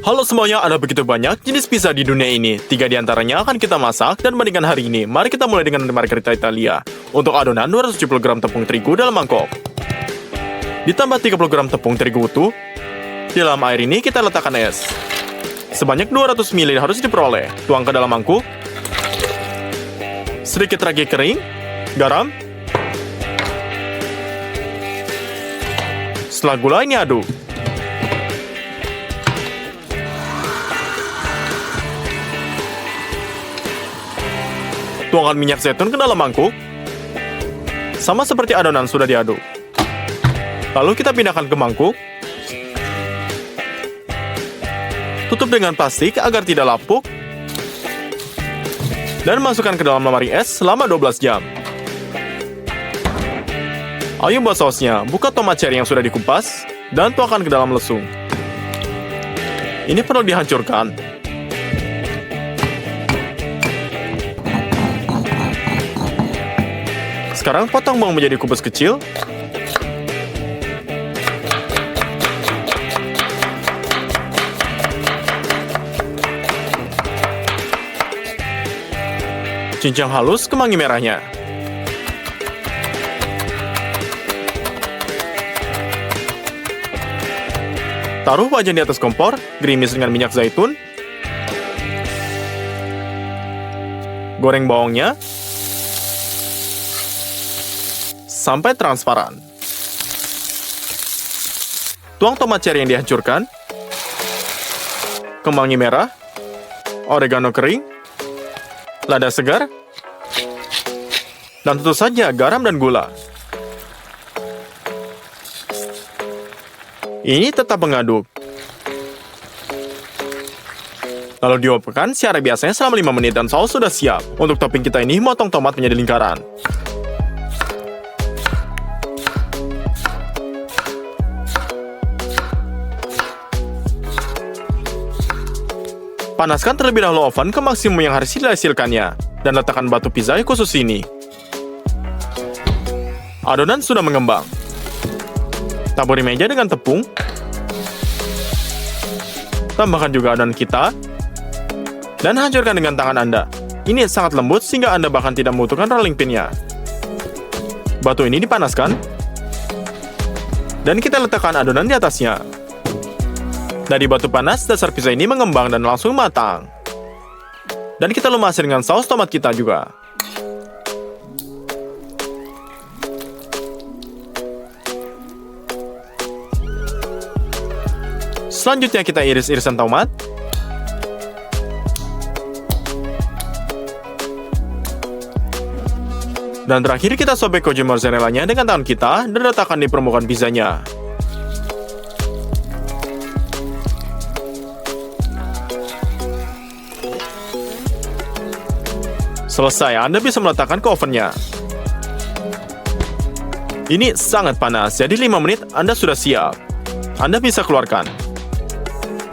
Halo semuanya, ada begitu banyak jenis pizza di dunia ini. 3 diantaranya akan kita masak dan bandingkan hari ini. Mari kita mulai dengan margherita Italia. Untuk adonan, 270 gram tepung terigu dalam mangkok. Ditambah 30 gram tepung terigu utuh. Di dalam air ini kita letakkan es. Sebanyak 200 ml harus diperoleh. Tuang ke dalam mangkuk. Sedikit ragi kering. Garam. Setelah gula ini aduk. Tuangkan minyak zaitun ke dalam mangkuk. Sama seperti adonan sudah diaduk. Lalu kita pindahkan ke mangkuk. Tutup dengan plastik agar tidak lapuk. Dan masukkan ke dalam lemari es selama 12 jam. Ayo buat sausnya. Buka tomat cherry yang sudah dikupas dan tuangkan ke dalam lesung. Ini perlu dihancurkan. Sekarang potong bawang menjadi kubus kecil. Cincang halus kemangi merahnya. Taruh wajan di atas kompor, gerimis dengan minyak zaitun. Goreng bawangnya sampai transparan. Tuang tomat cherry yang dihancurkan, kemangi merah, oregano kering, lada segar, dan tentu saja garam dan gula. Ini tetap mengaduk. Lalu diopkan secara biasanya selama 5 menit dan saus sudah siap. Untuk topping kita ini, motong tomat menjadi lingkaran. Panaskan terlebih dahulu oven ke maksimum yang harus dihasilkannya, dan letakkan batu pizza khusus ini. Adonan sudah mengembang. Taburi meja dengan tepung. Tambahkan juga adonan kita, dan hancurkan dengan tangan Anda. Ini sangat lembut sehingga Anda bahkan tidak membutuhkan rolling pin-nya. Batu ini dipanaskan, dan kita letakkan adonan di atasnya. Dari batu panas, dasar pizza ini mengembang dan langsung matang. Dan kita lumasi dengan saus tomat kita juga. Selanjutnya kita iris irisan tomat. Dan terakhir kita sobek keju mozzarella-nya dengan tangan kita dan letakkan di permukaan pizzanya. Selesai, Anda bisa meletakkan ke ovennya. Ini sangat panas, jadi 5 menit Anda sudah siap. Anda bisa keluarkan.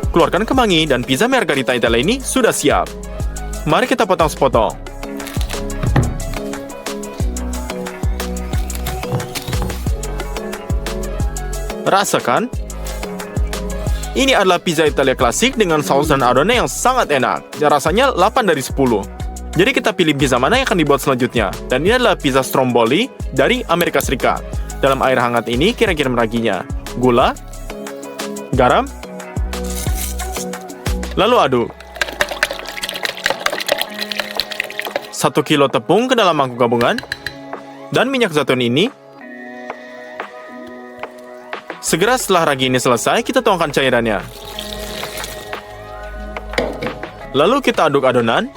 Keluarkan kemangi dan pizza margherita Italia ini sudah siap. Mari kita potong sepotong. Rasakan. Ini adalah pizza Italia klasik dengan saus dan adonan yang sangat enak. Rasanya 8 dari 10. Jadi kita pilih pizza mana yang akan dibuat selanjutnya. Dan ini adalah pizza stromboli dari Amerika Serikat. Dalam air hangat ini kira-kira meraginya. Gula, garam, lalu aduk. 1 kilo tepung ke dalam mangkuk gabungan. Dan minyak zaitun ini. Segera setelah ragi ini selesai, kita tuangkan cairannya. Lalu kita aduk adonan.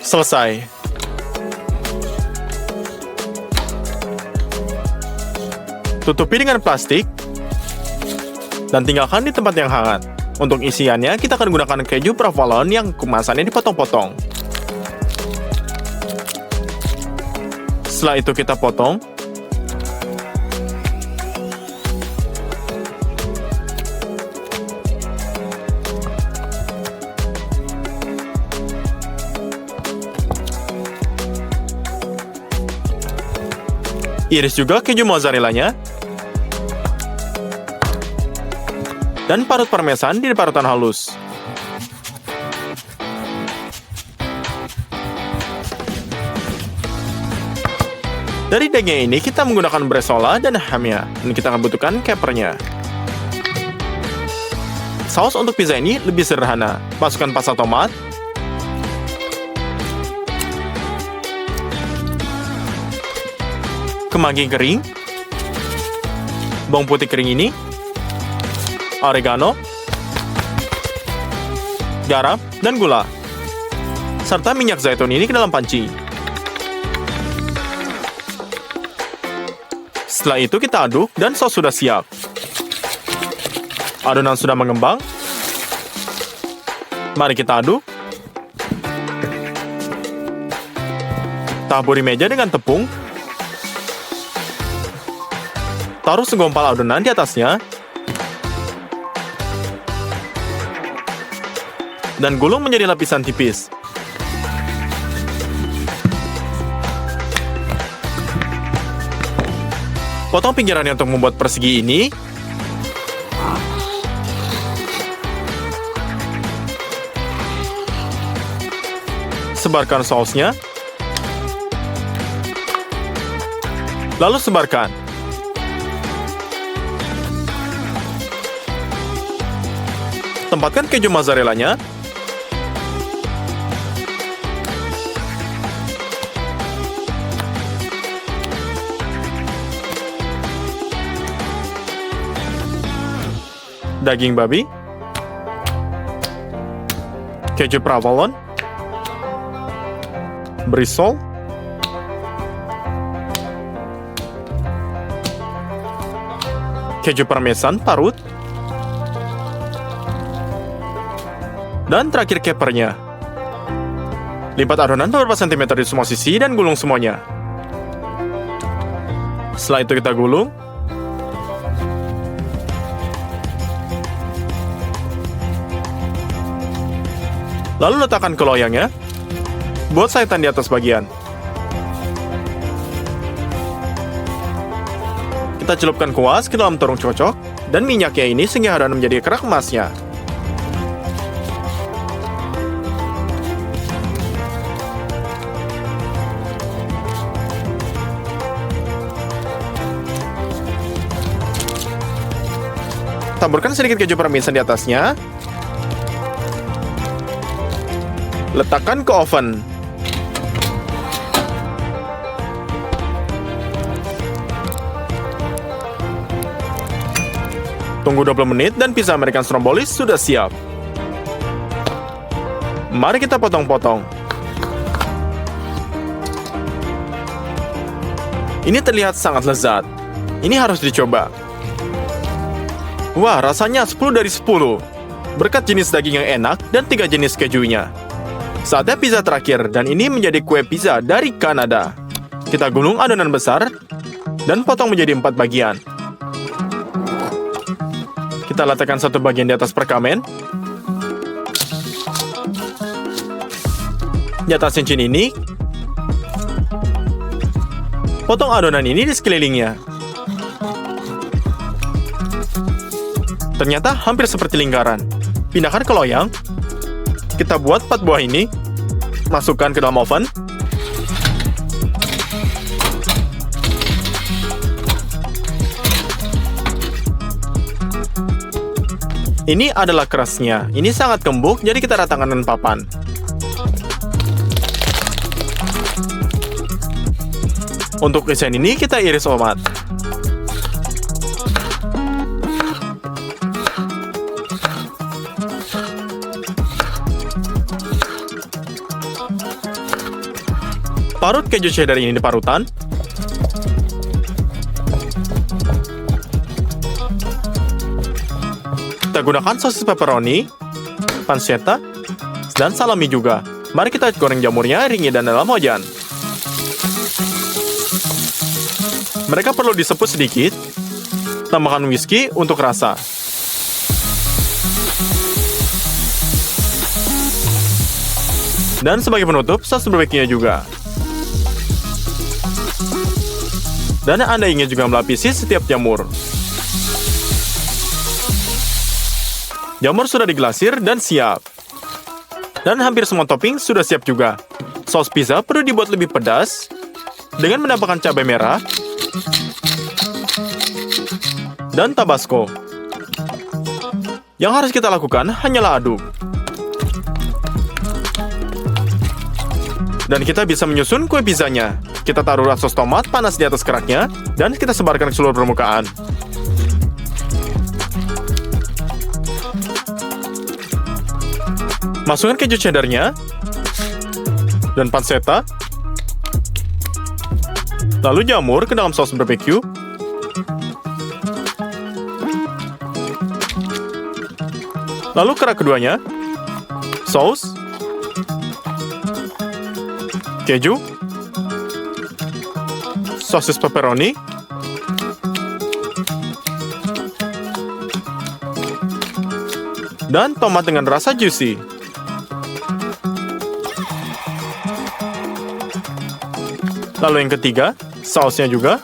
Selesai. Tutupi dengan plastik dan tinggalkan di tempat yang hangat. Untuk isiannya, kita akan gunakan keju provolone yang kemasannya dipotong-potong. Setelah itu kita potong. Iris juga keju mozzarella-nya. Dan parut parmesan di parutan halus. Dari daging ini kita menggunakan bresaola dan hamnya, dan kita akan butuhkan capernya. Saus untuk pizza ini lebih sederhana. Masukkan pasta tomat, kemangi kering, bawang putih kering ini, oregano, garam, dan gula, serta minyak zaitun ini ke dalam panci. Setelah itu kita aduk dan saus sudah siap. Adonan sudah mengembang. Mari kita aduk. Taburi meja dengan tepung. Taruh segumpal adonan di atasnya. Dan gulung menjadi lapisan tipis. Potong pinggirannya untuk membuat persegi ini. Sebarkan sausnya. Lalu sebarkan. Tempatkan keju mozzarella-nya. Daging babi, keju provolone, brisol, keju parmesan parut, dan terakhir capernya. Lipat adonan beberapa sentimeter di semua sisi dan gulung semuanya. Setelah itu kita gulung. Lalu letakkan ke loyangnya. Buat sayatan di atas bagian. Kita celupkan kuas ke dalam turung cocok dan minyaknya ini sehingga adonan menjadi kerak emasnya. Taburkan sedikit keju parmesan di atasnya. Letakkan ke oven. Tunggu 20 menit dan pizza American Stromboli sudah siap. Mari kita potong-potong. Ini terlihat sangat lezat. Ini harus dicoba. Wah, rasanya 10 dari 10. Berkat jenis daging yang enak dan 3 jenis kejunya. Saatnya pizza terakhir, dan ini menjadi kue pizza dari Kanada. Kita gulung adonan besar dan potong menjadi 4 bagian. Kita letakkan satu bagian di atas perkamen. Di atas cincin ini, potong adonan ini di sekelilingnya. Ternyata hampir seperti lingkaran. Pindahkan ke loyang. Kita buat 4 buah ini. Masukkan ke dalam oven. Ini adalah kerasnya. Ini sangat gembuk, jadi kita ratakan dengan papan. Untuk isian ini kita iris tomat. Parut keju cheddar ini di parutan. Kita gunakan sosis pepperoni, pancetta, dan salami juga. Mari kita goreng jamurnya, ringgi dan dalam wajan. Mereka perlu diseput sedikit. Tambahkan whisky untuk rasa. Dan sebagai penutup, saus barbeque-nya juga. Dan Anda ingin juga melapisi setiap jamur. Jamur sudah diglasir dan siap. Dan hampir semua topping sudah siap juga. Saus pizza perlu dibuat lebih pedas dengan menambahkan cabai merah dan tabasco. Yang harus kita lakukan hanyalah aduk. Dan kita bisa menyusun kue pizzanya. Kita taruh sos tomat panas di atas keraknya, dan kita sebarkan ke seluruh permukaan. Masukkan keju cheddarnya, dan pancetta, lalu jamur ke dalam saus barbecue, lalu kerak keduanya, saus, keju, sosis pepperoni, dan tomat dengan rasa juicy. Lalu yang ketiga, sausnya juga.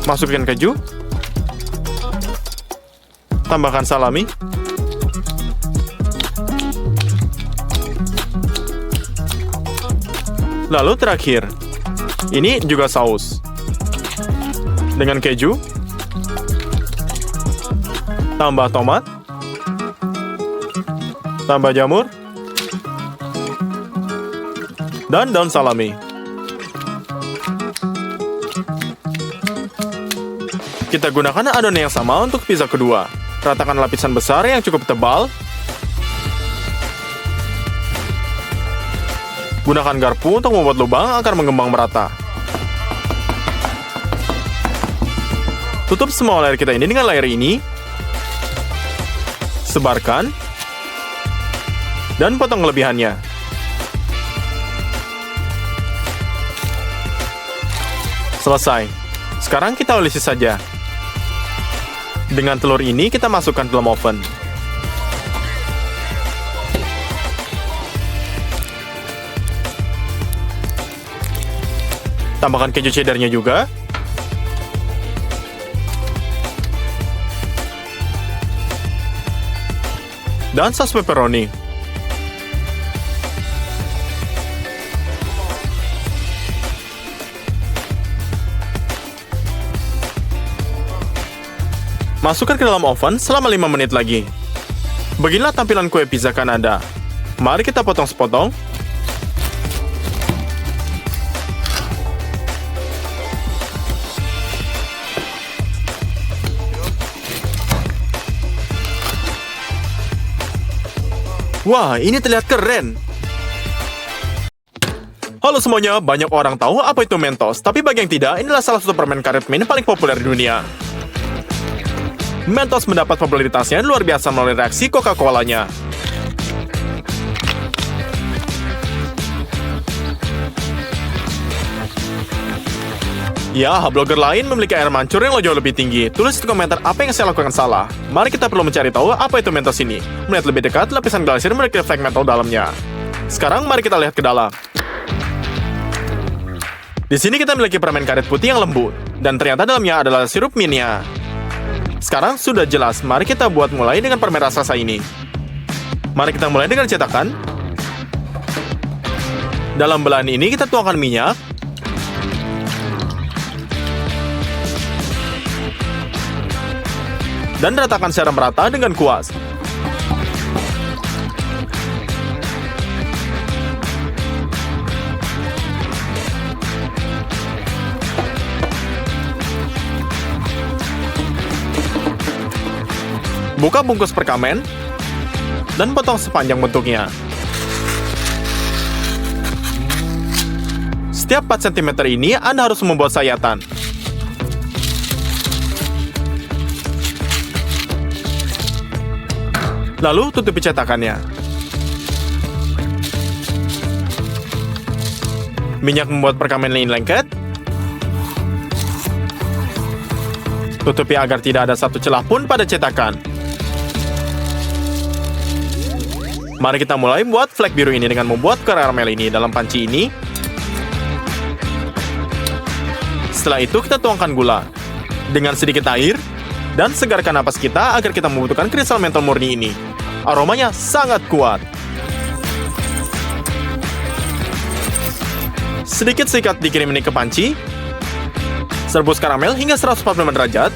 Masukkan keju. Tambahkan salami. Lalu terakhir, ini juga saus. Dengan keju. Tambah tomat. Tambah jamur. Dan daun salami. Kita gunakan adonan yang sama untuk pizza kedua. Ratakan lapisan besar yang cukup tebal. Gunakan garpu untuk membuat lubang agar mengembang merata. Tutup semua layer kita ini dengan layer ini. Sebarkan. Dan potong kelebihannya. Selesai. Sekarang kita olesi saja. Dengan telur ini kita masukkan ke dalam oven. Tambahkan keju cheddarnya juga. Dan saus pepperoni. Masukkan ke dalam oven selama 5 menit lagi. Beginilah tampilan kue pizza Kanada. Mari kita potong sepotong. Wah, ini terlihat keren. Halo semuanya, banyak orang tahu apa itu Mentos, tapi bagi yang tidak, inilah salah satu permen karet mini paling populer di dunia. Mentos mendapat popularitasnya luar biasa melalui reaksi Coca-Colanya. Ya, blogger lain memiliki air mancur yang jauh lebih tinggi. Tulis di komentar apa yang saya lakukan salah. Mari kita perlu mencari tahu apa itu Mentos ini. Melihat lebih dekat, lapisan glasir memiliki efek metal dalamnya. Sekarang mari kita lihat ke dalam. Di sini kita memiliki permen karet putih yang lembut. Dan ternyata dalamnya adalah sirup minnya. Sekarang sudah jelas, mari kita buat mulai dengan permen raksasa ini. Mari kita mulai dengan cetakan. Dalam belahan ini kita tuangkan minyak. Dan ratakan secara merata dengan kuas. Buka bungkus perkamen dan potong sepanjang bentuknya. Setiap 4 cm ini Anda harus membuat sayatan. Lalu tutupi cetakannya. Minyak membuat perkamen ini lengket. Tutupi agar tidak ada satu celah pun pada cetakan. Mari kita mulai buat flek biru ini dengan membuat karamel ini dalam panci ini. Setelah itu kita tuangkan gula. dengan sedikit air, dan segarkan napas kita agar kita membutuhkan kristal mentol murni ini. Aromanya sangat kuat. Sedikit sikat dikirim ini ke panci. Serbus karamel hingga 145 derajat.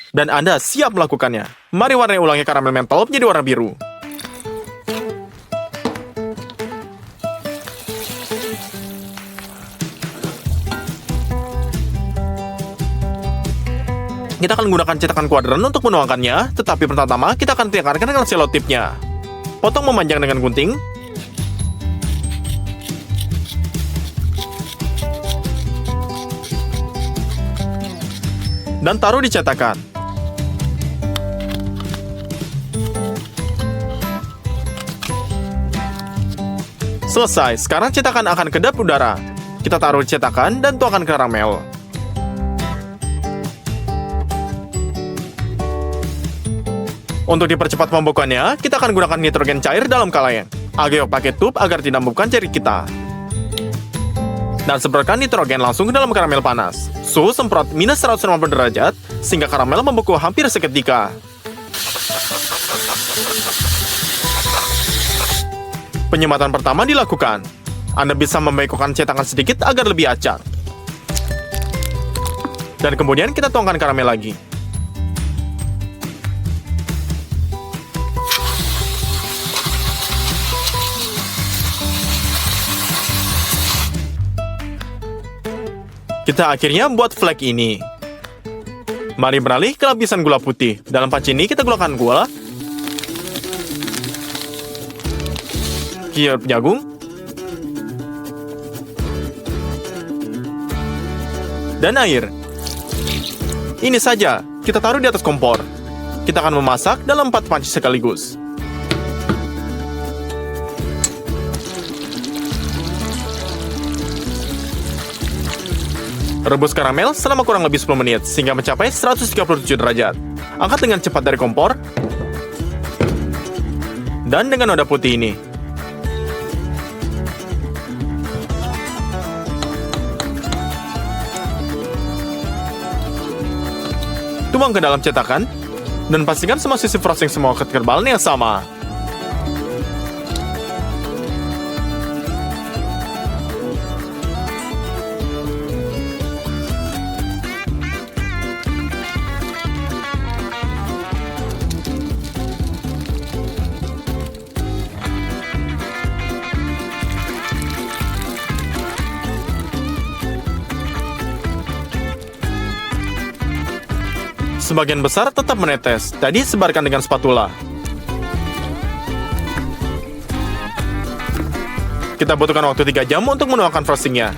Dan Anda siap melakukannya. Mari warnai ulangi karamel mentol menjadi warna biru. Kita akan menggunakan cetakan kuadran untuk menuangkannya, tetapi pertama kita akan tekankan dengan selotipnya. Potong memanjang dengan gunting. Dan taruh di cetakan. Selesai, sekarang cetakan akan kedap udara. Kita taruh di cetakan dan tuangkan karamel. Untuk dipercepat pembukuannya, kita akan gunakan nitrogen cair dalam kaleng. Ayo pakai tube agar tidak membuka jari kita. Dan semprotkan nitrogen langsung ke dalam karamel panas. Suhu semprot minus 150 derajat, sehingga karamel membeku hampir seketika. Penyematan pertama dilakukan. Anda bisa membekukan cetakan sedikit agar lebih acak. Dan kemudian kita tuangkan karamel lagi. Kita akhirnya buat flake ini. Mari beralih ke lapisan gula putih. Dalam panci ini kita gulakan gula, sirup jagung, dan air. Ini saja, kita taruh di atas kompor. Kita akan memasak dalam 4 panci sekaligus. Rebus karamel selama kurang lebih 10 menit, sehingga mencapai 137 derajat. Angkat dengan cepat dari kompor. Dan dengan noda putih ini. Tuang ke dalam cetakan, dan pastikan semua sisi frosting semua ketebalan yang sama. Sebagian besar tetap menetes, jadi sebarkan dengan spatula. Kita butuhkan waktu 3 jam untuk menuangkan frostingnya.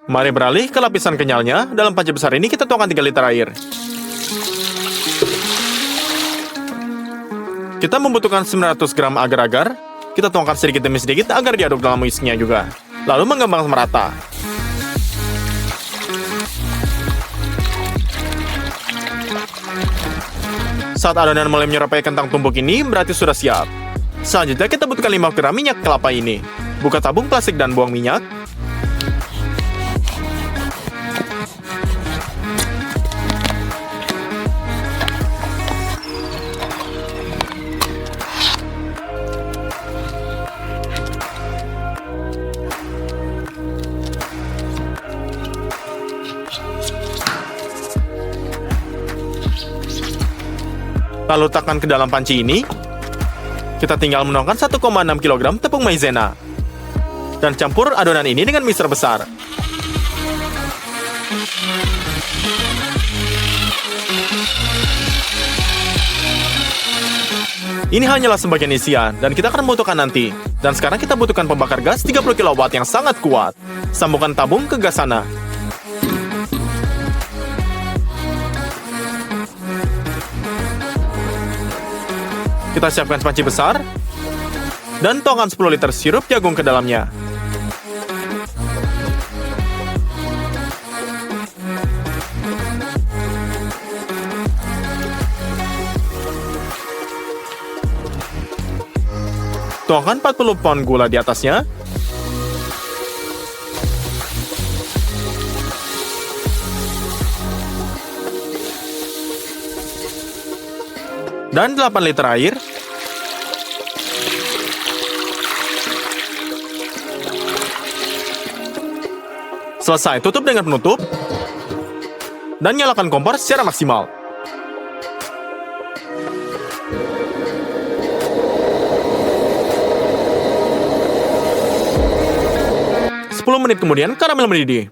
Mari beralih ke lapisan kenyalnya. Dalam panci besar ini kita tuangkan 3 liter air. Kita membutuhkan 900 gram agar-agar. Kita tuangkan sedikit demi sedikit agar diaduk dalam isinya juga. Lalu mengembang merata. Saat adonan mulai menyerupai kentang tumbuk ini, berarti sudah siap. Selanjutnya kita butuhkan 5 gram minyak kelapa ini. Buka tabung plastik dan buang minyak. Lalu letakkan ke dalam panci ini. Kita tinggal menuangkan 1,6 kg tepung maizena. Dan campur adonan ini dengan mixer besar. Ini hanyalah sebagian isian, dan kita akan membutuhkan nanti. Dan sekarang kita butuhkan pembakar gas 30 kW yang sangat kuat. Sambungkan tabung ke gas sana. Kita siapkan panci besar, dan tuangkan 10 liter sirup jagung ke dalamnya. Tuangkan 40 pound gula di atasnya. dan 8 liter air. Selesai, tutup dengan penutup. Dan nyalakan kompor secara maksimal. Sepuluh menit kemudian, karamel mendidih.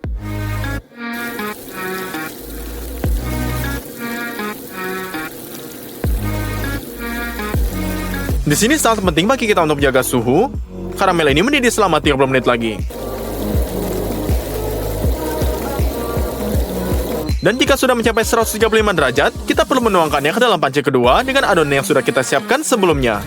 Di sini sangat penting bagi kita untuk menjaga suhu. Karamel ini mendidih selama 30 menit lagi. Dan jika sudah mencapai 135 derajat, kita perlu menuangkannya ke dalam panci kedua dengan adonan yang sudah kita siapkan sebelumnya.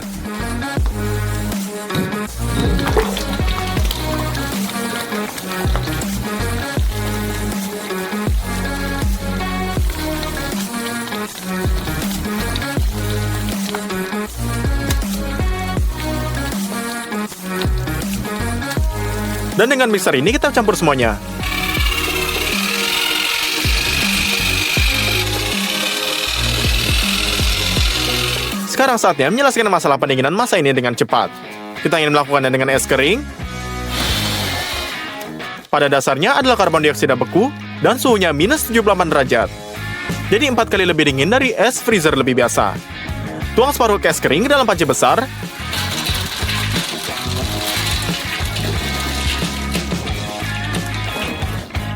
Dan dengan mixer ini kita campur semuanya. Sekarang saatnya menyelesaikan masalah pendinginan masa ini dengan cepat. Kita ingin melakukannya dengan es kering. Pada dasarnya adalah karbon dioksida beku dan suhunya minus 78 derajat. Jadi 4 kali lebih dingin dari es freezer lebih biasa. Tuang separuh es kering ke dalam panci besar.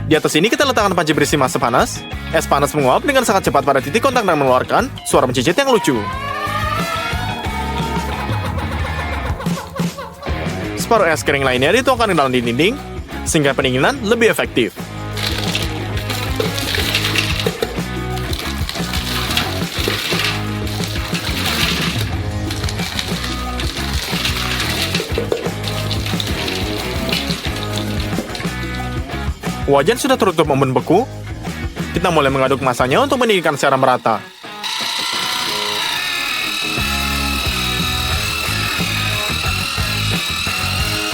Di atas ini kita letakkan panci berisi massa panas. Es panas menguap dengan sangat cepat pada titik kontak dan mengeluarkan suara mencicit yang lucu. Separuh es kering lainnya dituangkan ke dalam dinding, sehingga pendinginan lebih efektif. Wajan sudah tertutup membeku. Kita mulai mengaduk masanya untuk mendidihkan secara merata.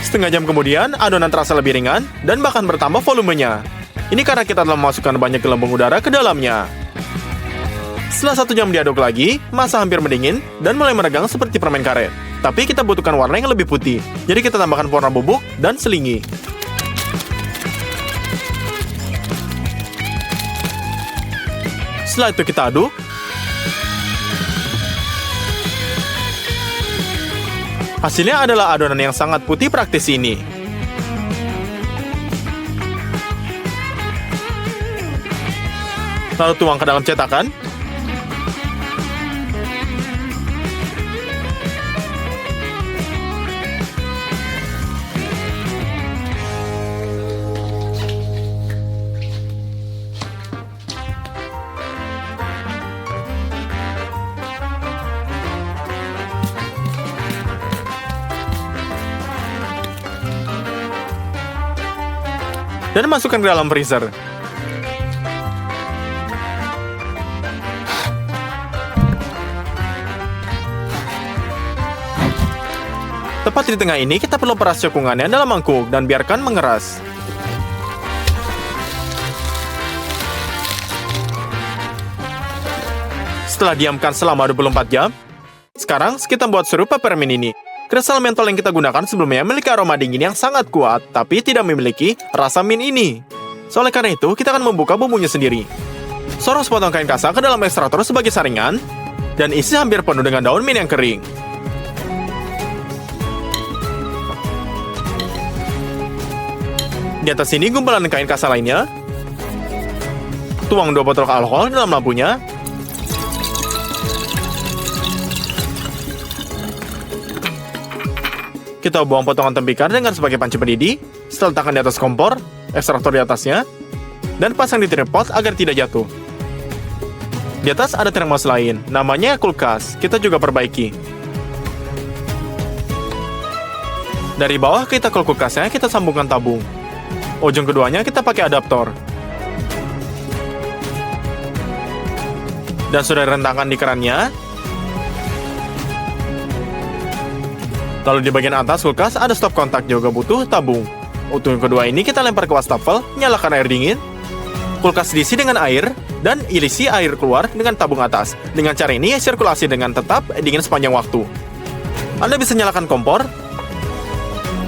Setengah jam kemudian, adonan terasa lebih ringan dan bahkan bertambah volumenya. Ini karena kita telah memasukkan banyak gelembung udara ke dalamnya. Setelah 1 jam diaduk lagi, massa hampir mendingin dan mulai meregang seperti permen karet. Tapi kita butuhkan warna yang lebih putih, jadi kita tambahkan pewarna bubuk dan selingi. Setelah itu kita aduk. Hasilnya adalah adonan yang sangat putih praktis ini. Lalu tuang ke dalam cetakan. Dan masukkan ke dalam freezer. Tepat di tengah ini, kita perlu peras cekungannya dalam mangkuk dan biarkan mengeras. Setelah diamkan selama 24 jam, sekarang kita buat sirup peppermint ini. Kristal mentol yang kita gunakan sebelumnya memiliki aroma dingin yang sangat kuat, tapi tidak memiliki rasa mint ini. Oleh karena itu, kita akan membuka bumbunya sendiri. Sorong sepotong kain kasa ke dalam ekstraktor sebagai saringan, dan isi hampir penuh dengan daun mint yang kering. Di atas ini gumpalan kain kasa lainnya. Tuang 2 botol alkohol dalam lampunya. Kita buang potongan tembikar dengan sebagai panci pendidih. Setelah letakkan di atas kompor, ekstraktor di atasnya, dan pasang di tripod agar tidak jatuh. Di atas ada termos lain, namanya kulkas. Kita juga perbaiki. Dari bawah kita ke kulkasnya, kita sambungkan tabung. Ujung keduanya kita pakai adaptor. Dan sudah direntangkan di kerannya. Lalu di bagian atas kulkas ada stop kontak, juga butuh tabung. Ujung kedua ini kita lempar ke wastafel, nyalakan air dingin. Kulkas diisi dengan air, dan isi air keluar dengan tabung atas. Dengan cara ini, sirkulasi dengan tetap dingin sepanjang waktu. Anda bisa nyalakan kompor.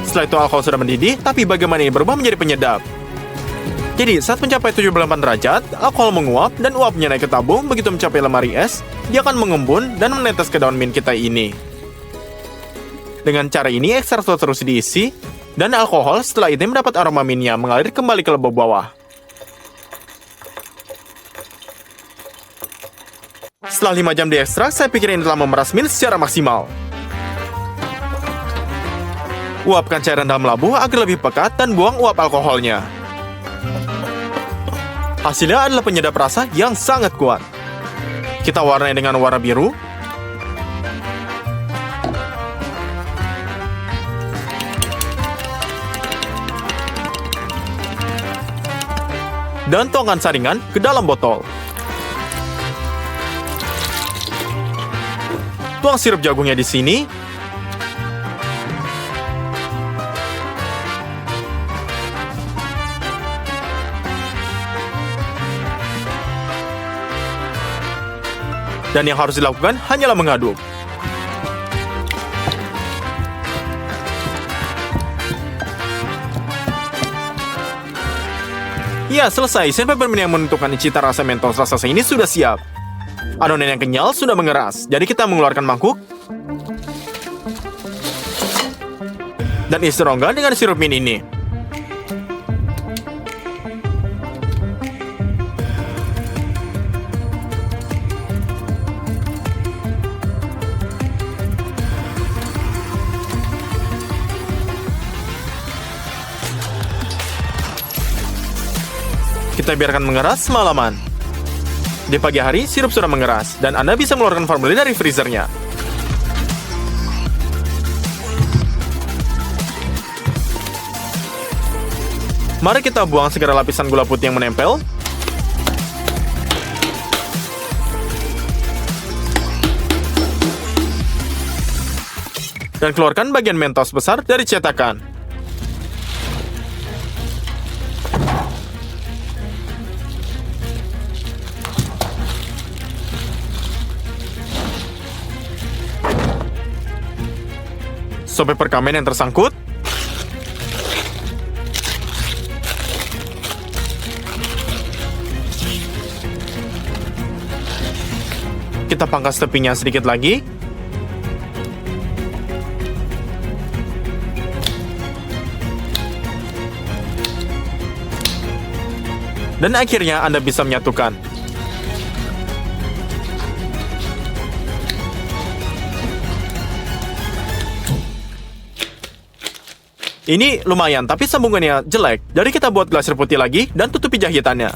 Setelah itu alkohol sudah mendidih, tapi bagaimana ini berubah menjadi penyedap? Jadi, saat mencapai 78 derajat, alkohol menguap dan uapnya naik ke tabung. Begitu mencapai lemari es, dia akan mengembun dan menetes ke daun mint kita ini. Dengan cara ini, ekstrak terus diisi, dan alkohol setelah ini mendapat aroma mintnya mengalir kembali ke lubuk bawah. Setelah 5 jam diekstrak, saya pikir ini telah memeras mint secara maksimal. Uapkan cairan dalam labu agar lebih pekat dan buang uap alkoholnya. Hasilnya adalah penyedap rasa yang sangat kuat. Kita warnai dengan warna biru. Dan tuangkan saringan ke dalam botol. Tuang sirup jagungnya di sini. Dan yang harus dilakukan hanyalah mengaduk. Ya, selesai. Sandpaper mint yang menentukan cita rasa mentos raksasa ini sudah siap. Adonan yang kenyal sudah mengeras, jadi kita mengeluarkan mangkuk dan isi rongga dengan sirup mint ini. Kita biarkan mengeras semalaman. Di pagi hari, sirup sudah mengeras, dan Anda bisa mengeluarkan formulir dari freezernya. Mari kita buang segera lapisan gula putih yang menempel. Dan keluarkan bagian mentos besar dari cetakan. Sampai perkamen yang tersangkut. Kita pangkas tepinya sedikit lagi. Dan akhirnya Anda bisa menyatukan. Ini lumayan, tapi sambungannya jelek. Jadi kita buat glasir putih lagi dan tutupi jahitannya.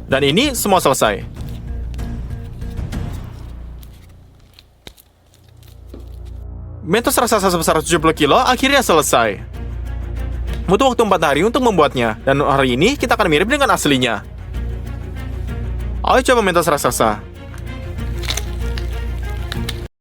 Dan ini semua selesai. Mentos raksasa sebesar 70 kilo akhirnya selesai. Butuh waktu 4 hari untuk membuatnya, dan hari ini kita akan mirip dengan aslinya. Ayo coba mentos raksasa.